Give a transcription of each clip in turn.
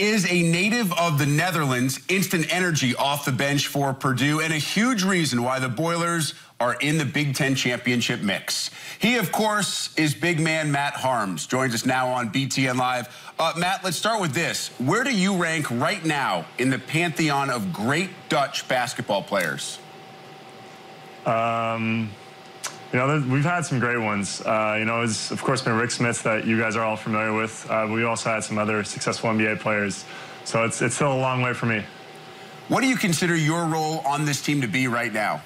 is a native of the Netherlands, instant energy off the bench for Purdue, and a huge reason why the Boilers are in the Big Ten championship mix. He, of course, is big man Matt Haarms, joins us now on BTN Live. Matt, let's start with this. Where do you rank right now in the pantheon of great Dutch basketball players? You know, we've had some great ones. You know, it's, of course, been Rick Smith that you guys are all familiar with. We also had some other successful NBA players. So it's still a long way for me. What do you consider your role on this team to be right now?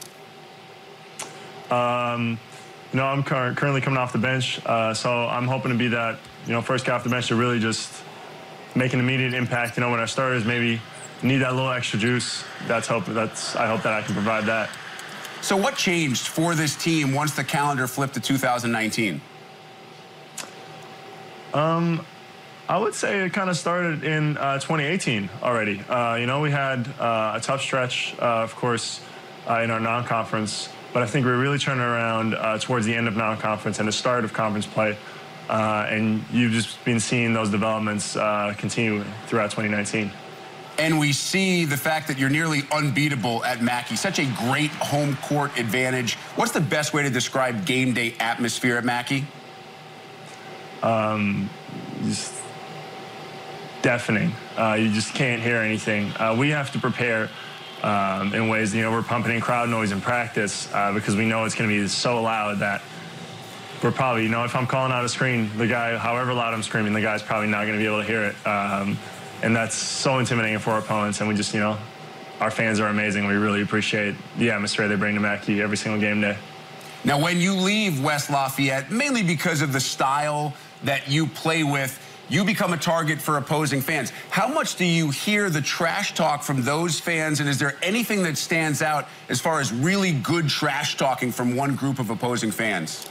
You know, I'm currently coming off the bench, so I'm hoping to be that, you know, first guy off the bench to really just make an immediate impact. You know, when our starters maybe need that little extra juice, I hope that I can provide that. So what changed for this team once the calendar flipped to 2019? I would say it kind of started in 2018 already. You know, we had a tough stretch, of course, in our non-conference, but I think we really turned around towards the end of non-conference and the start of conference play. And you've just been seeing those developments continue throughout 2019. And we see the fact that you're nearly unbeatable at Mackey. Such a great home court advantage. What's the best way to describe game day atmosphere at Mackey? Just deafening. You just can't hear anything. We have to prepare in ways, you know, we're pumping in crowd noise in practice because we know it's going to be so loud that we're probably, you know, if I'm calling out a screen, the guy, however loud I'm screaming, the guy's probably not going to be able to hear it. And that's so intimidating for our opponents. And we just, you know, our fans are amazing. We really appreciate the atmosphere they bring to Mackey every single game day. Now, when you leave West Lafayette, mainly because of the style that you play with, you become a target for opposing fans. How much do you hear the trash talk from those fans? And is there anything that stands out as far as really good trash talking from one group of opposing fans?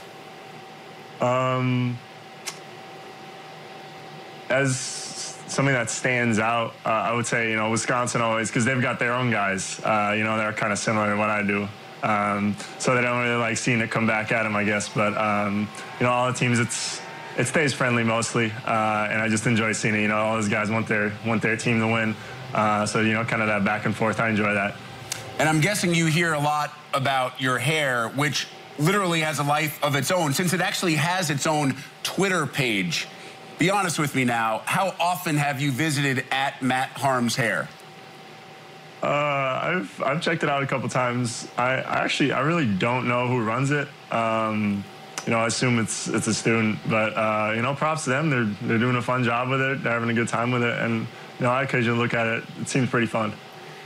As something that stands out, I would say, you know, Wisconsin always, because they've got their own guys, you know, they're kind of similar to what I do. So they don't really like seeing it come back at them, I guess. But, you know, all the teams, it stays friendly mostly, and I just enjoy seeing it. You know, all those guys want their team to win. So, you know, kind of that back and forth, I enjoy that. And I'm guessing you hear a lot about your hair, which literally has a life of its own, since it actually has its own Twitter page. Be honest with me now, how often have you visited at Matt Haarms Hair? I've checked it out a couple times. I really don't know who runs it. You know, I assume it's a student, but you know, props to them. They're doing a fun job with it. They're having a good time with it, and you know, I occasionally look at it. It seems pretty fun.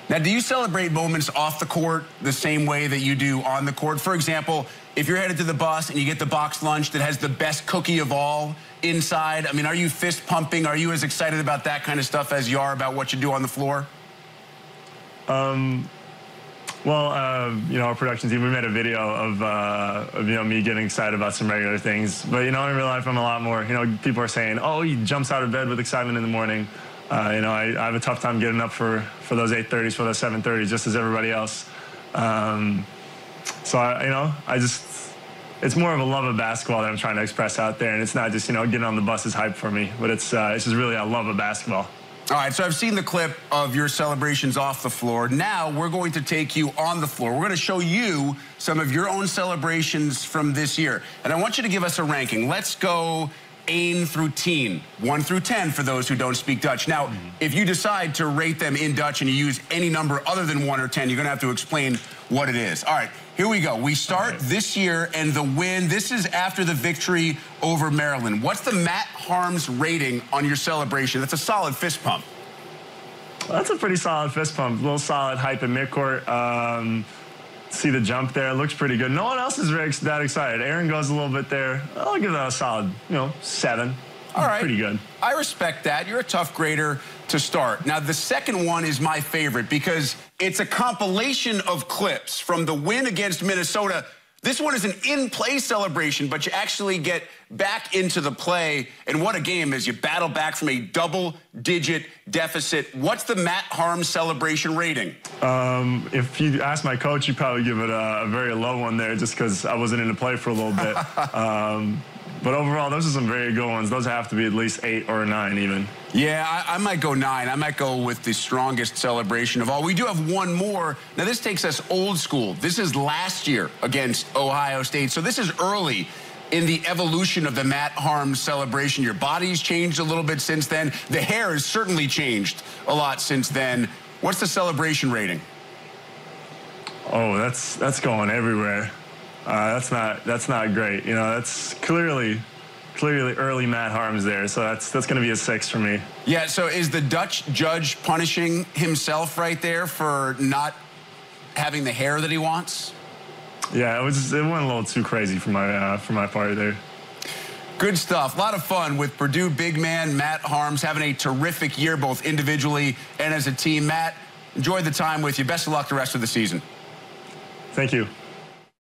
Now, do you celebrate moments off the court the same way that you do on the court? For example, if you're headed to the bus and you get the box lunch that has the best cookie of all inside, I mean, are you fist pumping? Are you as excited about that kind of stuff as you are about what you do on the floor? Well, you know, our production team, we made a video of you know, me getting excited about some regular things. But, you know, in real life, I'm a lot more. You know, people are saying, oh, he jumps out of bed with excitement in the morning. You know, I have a tough time getting up for those 8:30s, for those 7:30s, just as everybody else. So, you know, it's more of a love of basketball that I'm trying to express out there. And it's not just, you know, getting on the bus is hype for me, but it's just really a love of basketball. All right, so I've seen the clip of your celebrations off the floor. Now we're going to take you on the floor. We're going to show you some of your own celebrations from this year. And I want you to give us a ranking. Let's go 1 through 10, 1 through 10 for those who don't speak Dutch. Now, if you decide to rate them in Dutch and you use any number other than 1 or 10, you're going to have to explain what it is. All right, here we go. We start this year and the win. This is after the victory over Maryland. What's the Matt Haarms rating on your celebration? That's a solid fist pump. That's a pretty solid fist pump. A little solid hype in midcourt. See the jump there. It looks pretty good. No one else is that excited. Aaron goes a little bit there. I'll give that a solid, you know, 7. All right. Pretty good. I respect that. You're a tough grader to start. Now, the second one is my favorite because it's a compilation of clips from the win against Minnesota. This one is an in-play celebration, but you actually get back into the play. And what a game as you battle back from a double-digit deficit. What's the Matt Haarms celebration rating? If you ask my coach, you'd probably give it a very low one there just because I wasn't in the play for a little bit. But overall, those are some very good ones. Those have to be at least 8 or 9 even. Yeah, I might go 9. I might go with the strongest celebration of all. We do have one more. Now, this takes us old school. This is last year against Ohio State. So this is early in the evolution of the Matt Haarms celebration. Your body's changed a little bit since then. The hair has certainly changed a lot since then. What's the celebration rating? Oh, that's going everywhere. That's not great. You know, that's clearly early Matt Haarms there. So that's going to be a 6 for me. Yeah. So is the Dutch judge punishing himself right there for not having the hair that he wants? Yeah, it went a little too crazy for my part there. Good stuff. A lot of fun with Purdue big man Matt Haarms having a terrific year, both individually and as a team. Matt, enjoy the time with you. Best of luck the rest of the season. Thank you.